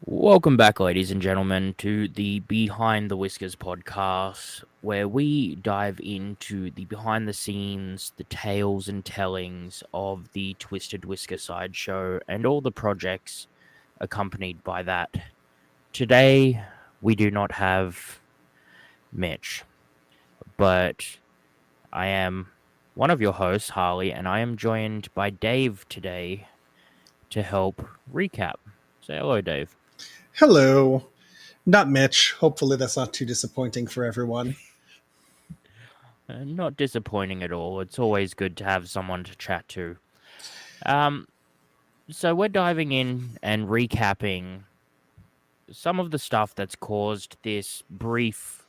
Welcome back, ladies and gentlemen, to the Behind the Whiskers podcast, where we dive into the behind the scenes, the tales and tellings of the Twisted Whisker Sideshow and all the projects accompanied by that. Today, we do not have Mitch, but I am one of your hosts, Harley, and I am joined by Dave today to help recap. Say hello, Dave. Hello. Not Mitch. Hopefully, that's not too disappointing for everyone. Not disappointing at all. It's always good to have someone to chat to. Um, so we're diving in and recapping some of the stuff that's caused this brief,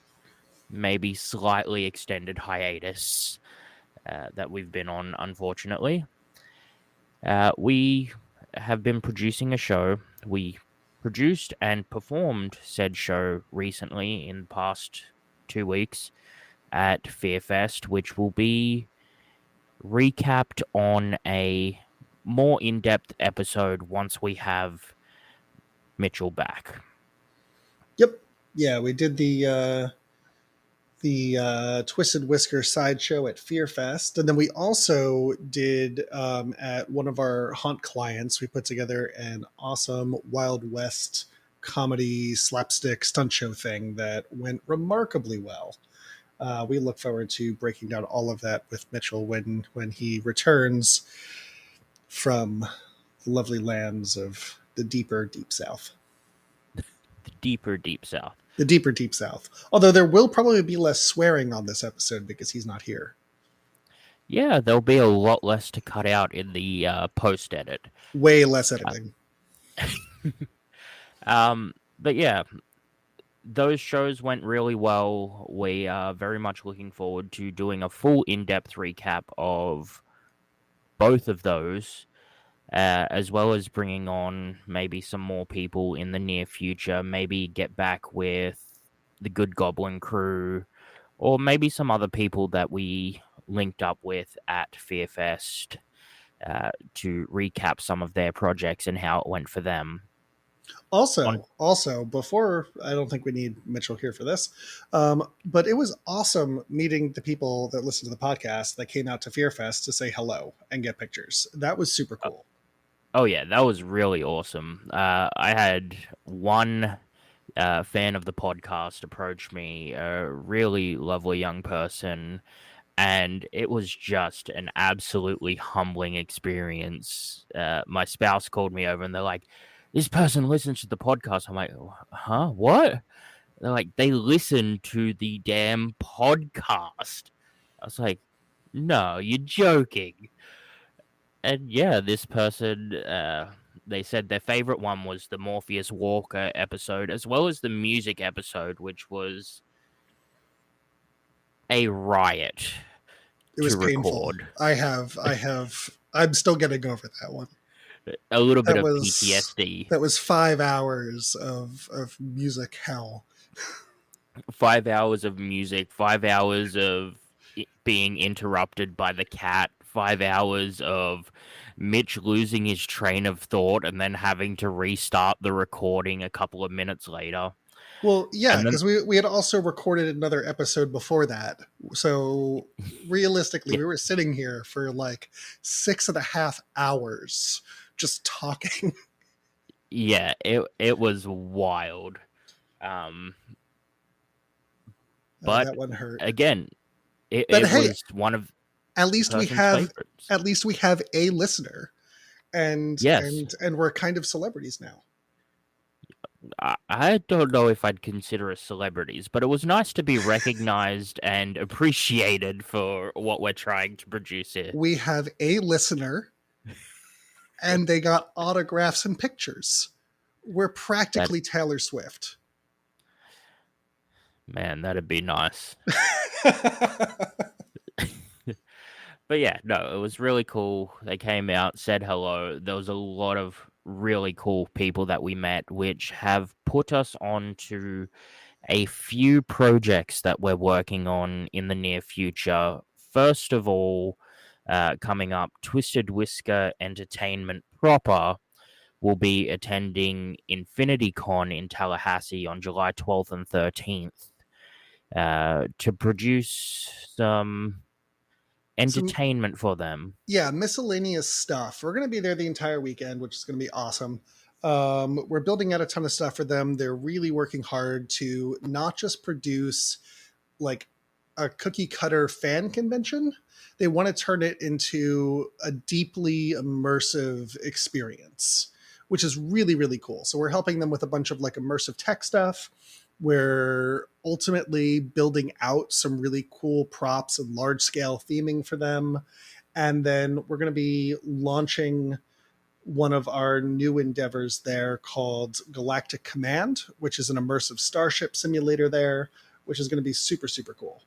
maybe slightly extended hiatus that we've been on, unfortunately. We have been producing a show. We produced and performed said show recently in the past 2 weeks at Fearfest, which will be recapped on a more in-depth episode once we have Mitchell back. Yep. Yeah, we did the Twisted Whisker sideshow at Fearfest, and then we also did at one of our haunt clients. We put together an awesome Wild West comedy slapstick stunt show thing that went remarkably well. We look forward to breaking down all of that with Mitchell when he returns from the lovely lands of the deeper deep south. The deeper deep south. The deeper deep south. Although there will probably be less swearing on this episode because he's not here. Yeah, there'll be a lot less to cut out in the post edit. Way less editing. But yeah, those shows went really well. We are very much looking forward to doing a full in-depth recap of both of those. As well as bringing on maybe some more people in the near future, maybe get back with the Good Goblin crew, or maybe some other people that we linked up with at Fearfest to recap some of their projects and how it went for them. Also, before, I don't think we need Mitchell here for this, but it was awesome meeting the people that listen to the podcast that came out to Fearfest to say hello and get pictures. That was super cool. Oh yeah, that was really awesome. I had one fan of the podcast approach me, a really lovely young person, and it was just an absolutely humbling experience. My spouse called me over and they're like, "This person listens to the podcast." I'm like, "Huh? What?" They're like, "They listen to the damn podcast." I was like, "No, you're joking." And yeah, this person, they said their favorite one was the Morpheus Walker episode, as well as the music episode, which was a riot. It was To painful. record. I'm still getting over that one. A little bit That of was PTSD. that was 5 hours of music hell. 5 hours of music, 5 hours of being interrupted by the cat, 5 hours of Mitch losing his train of thought and then having to restart the recording a couple of minutes later. Well, yeah, And then, because we had also recorded another episode before that. So realistically, yeah, we were sitting here for like 6.5 hours just talking. yeah, it was wild. Um, but That one hurt. again, But it hey, was one of at the least we person's have favorites. at least we have a listener, and Yes. and we're kind of celebrities now. I don't know if I'd consider us celebrities, but it was nice to be recognized and appreciated for what we're trying to produce here. We have a listener, and they got autographs and pictures. We're That practically Taylor Swift. man, that'd be nice. But yeah, no, it was really cool. They came out, said hello. There was a lot of really cool people that we met, which have put us on to a few projects that we're working on in the near future. First of all, coming up, Twisted Whisker Entertainment proper, will be attending InfinityCon in Tallahassee on July 12th and 13th to produce some Some entertainment for them. yeah, miscellaneous stuff. We're going to be there the entire weekend, which is going to be awesome. We're building out a ton of stuff for them. They're really working hard to not just produce like a cookie cutter fan convention. They want to turn it into a deeply immersive experience, which is really, really cool. So we're helping them with a bunch of like immersive tech stuff. We're ultimately building out some really cool props and large scale theming for them. And then we're going to be launching one of our new endeavors there called Galactic Command, which is an immersive starship simulator there, which is going to be super, super cool.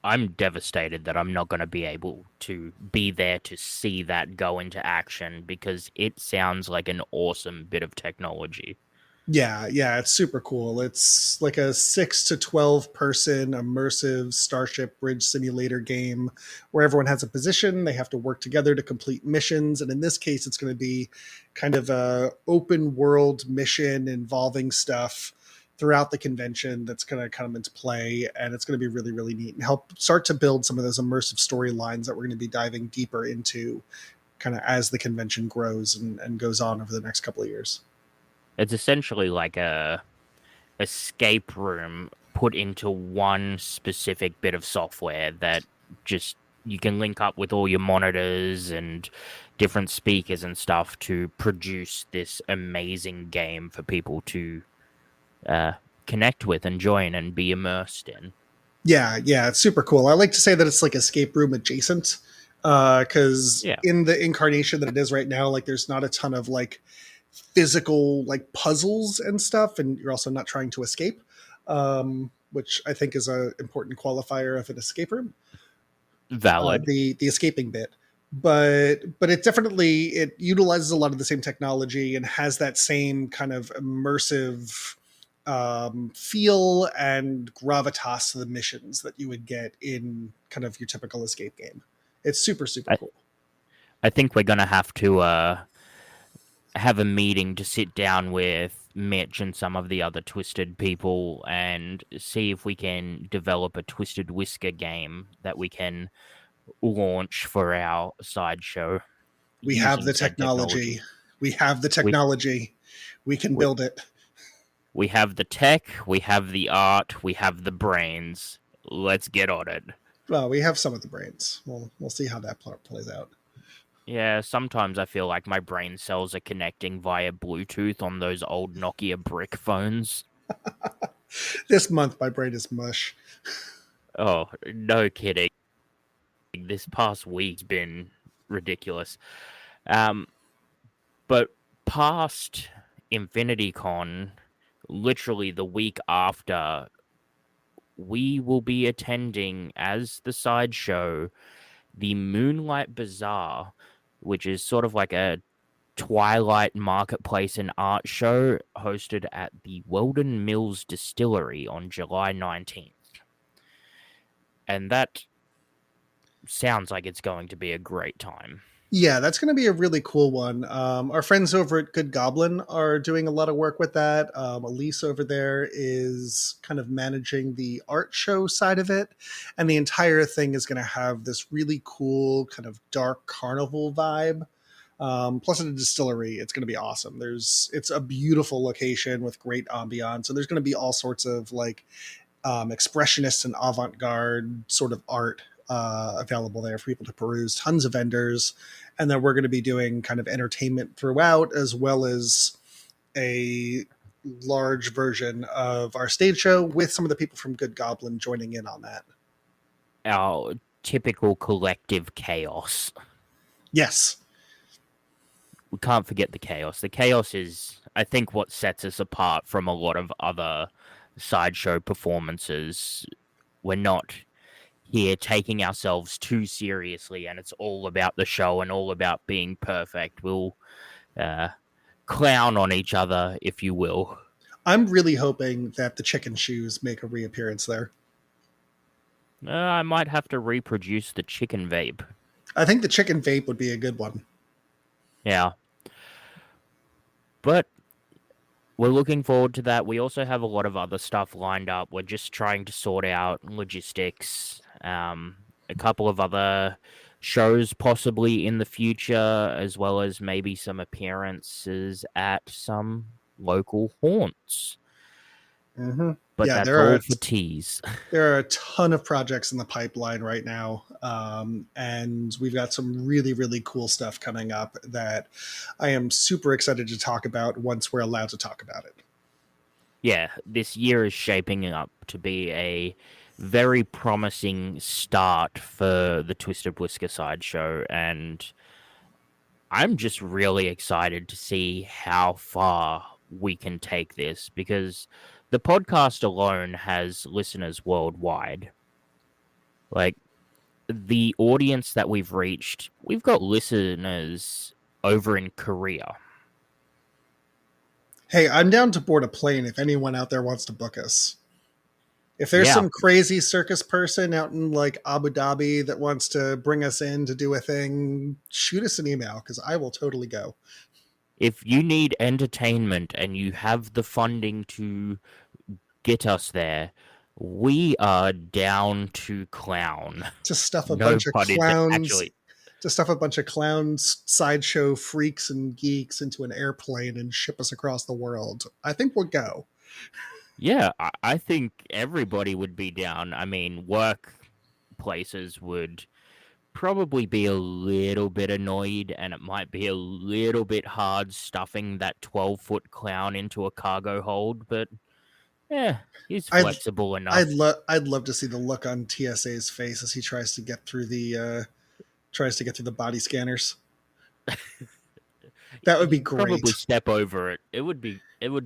I'm devastated that I'm not going to be able to be there to see that go into action because it sounds like an awesome bit of technology. Yeah, yeah, it's super cool. It's like a 6 to 12 person immersive starship bridge simulator game where everyone has a position. They have to work together to complete missions. And in this case, it's going to be kind of a open world mission involving stuff throughout the convention that's going to come into play. And it's going to be really, really neat and help start to build some of those immersive storylines that we're going to be diving deeper into kind of as the convention grows and goes on over the next couple of years. It's essentially like a escape room put into one specific bit of software that just you can link up with all your monitors and different speakers and stuff to produce this amazing game for people to uh, connect with and join and be immersed in. Yeah, yeah, it's super cool. I like to say that it's like escape room adjacent, because Yeah. in the incarnation that it is right now, like there's not a ton of like physical like puzzles and stuff, and you're also not trying to escape, which I think is a important qualifier of an escape room. Valid. The escaping bit, but it definitely it utilizes a lot of the same technology and has that same kind of immersive feel and gravitas to the missions that you would get in kind of your typical escape game. It's super super I, cool. I think we're gonna have to have a meeting to sit down with Mitch and some of the other Twisted people and see if we can develop a Twisted Whisker game that we can launch for our sideshow We have using the said technology. technology. We have the We've technology. We can we, build it. we have the tech, we have the art, we have the brains. Let's get on it. Well, we have some of the brains. We'll see how that plays out. Yeah, sometimes I feel like my brain cells are connecting via Bluetooth on those old Nokia brick phones. This month, my brain is mush. Oh, no kidding. This past week's been ridiculous. Um, but past Infinity Con, literally the week after, we will be attending as the sideshow the Moonlight Bazaar, which is sort of like a Twilight marketplace and art show hosted at the Weldon Mills Distillery on July 19th. And that sounds like it's going to be a great time. Yeah, that's going to be a really cool one. Our friends over at Good Goblin are doing a lot of work with that. Elise over there is kind of managing the art show side of it. And the entire thing is going to have this really cool, kind of dark carnival vibe. Plus, at a distillery, it's going to be awesome. It's a beautiful location with great ambiance. So there's going to be all sorts of like expressionist and avant-garde sort of art available there for people to peruse. Tons of vendors, and then we're going to be doing kind of entertainment throughout, as well as a large version of our stage show with some of the people from Good Goblin joining in on that. Our typical collective chaos. Yes. We can't forget the chaos. The chaos is, I think, what sets us apart from a lot of other sideshow performances. We're not here taking ourselves too seriously, and it's all about the show and all about being perfect. We'll uh, clown on each other, if you will. I'm really hoping that the chicken shoes make a reappearance there. I might have to reproduce the chicken vape. I think the chicken vape would be a good one. Yeah. But we're looking forward to that. We also have a lot of other stuff lined up. We're just trying to sort out logistics. A couple of other shows possibly in the future, as well as maybe some appearances at some local haunts. Mm-hmm. But Yeah, that's all for tease. there are a ton of projects in the pipeline right now, and we've got some really really cool stuff coming up that I am super excited to talk about once we're allowed to talk about it. Yeah, this year is shaping up to be a very promising start for the Twisted Whisker Sideshow, and I'm just really excited to see how far we can take this because the podcast alone has listeners worldwide. Like the audience that we've reached, we've got listeners over in Korea. Hey, I'm down to board a plane if anyone out there wants to book us. If there's Yeah, some crazy circus person out in like Abu Dhabi that wants to bring us in to do a thing, shoot us an email because I will totally go. if you need entertainment and you have the funding to get us there, we are down to clown. To stuff a No bunch of pun clowns, actually. to stuff a bunch of clowns, sideshow freaks and geeks into an airplane and ship us across the world. I think we'll go. Yeah, I think everybody would be down. I mean, work places would probably be a little bit annoyed, and it might be a little bit hard stuffing that 12-foot clown into a cargo hold, but yeah, he's I'd flexible I'd enough. love I'd love to see the look on TSA's face as he tries to get through the body scanners. That would be He'd probably great. step over it. It would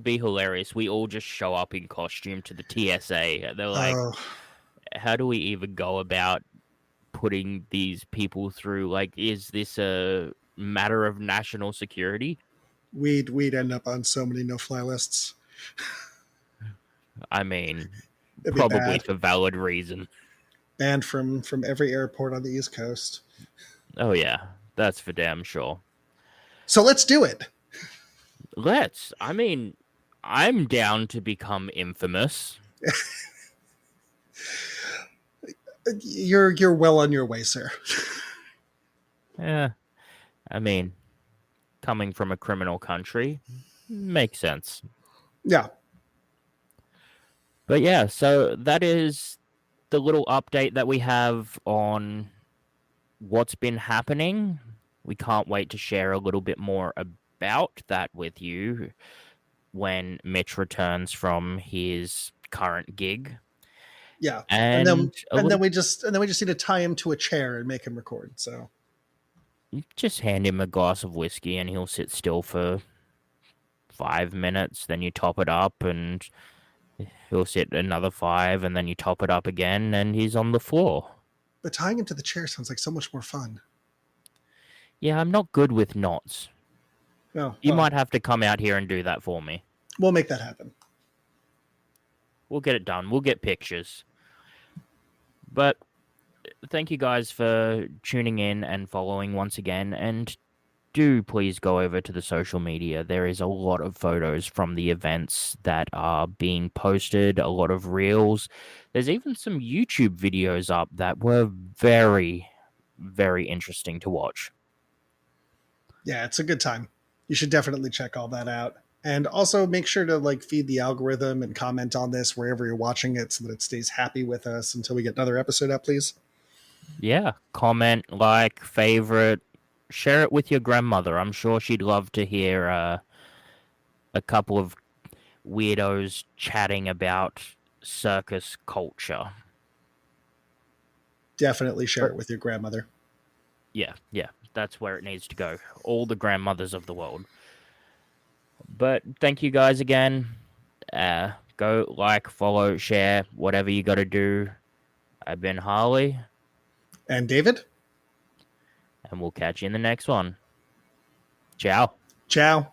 be hilarious. We all just show up in costume to the TSA. They're like, Oh, how do we even go about putting these people through? Like, is this a matter of national security? we'd end up on so many no-fly lists. I mean, It'd be probably bad. for valid reason. Banned from every airport on the East Coast. Oh yeah, that's for damn sure. So let's do it. Let's. I mean, I'm down to become infamous. You're well on your way, sir. Yeah, I mean, coming from a criminal country makes sense. Yeah, But yeah, so that is the little update that we have on what's been happening. We can't wait to share a little bit more about that with you when Mitch returns from his current gig. yeah. And then And a and then little, we just need to tie him to a chair and make him record. So just hand him a glass of whiskey and he'll sit still for 5 minutes. Then you top it up and he'll sit another five and then you top it up again and he's on the floor. but tying him to the chair sounds like so much more fun. Yeah, I'm not good with knots. Oh You well, might have to come out here and do that for me. we'll make that happen. We'll get it done. We'll get pictures. But thank you guys for tuning in and following once again. And do please go over to the social media. There is a lot of photos from the events that are being posted, a lot of reels. There's even some YouTube videos up that were very, very interesting to watch. Yeah, it's a good time. You should definitely check all that out. And also make sure to like feed the algorithm and comment on this wherever you're watching it so that it stays happy with us until we get another episode out, please. Yeah, comment, like, favorite, share it with your grandmother. I'm sure she'd love to hear a couple of weirdos chatting about circus culture. Definitely share But it with your grandmother. yeah, that's where it needs to go. All the grandmothers of the world. But thank you guys again. Go like, follow, share, whatever you got to do. I've been Harley, And David, and we'll catch you in the next one. Ciao. ciao.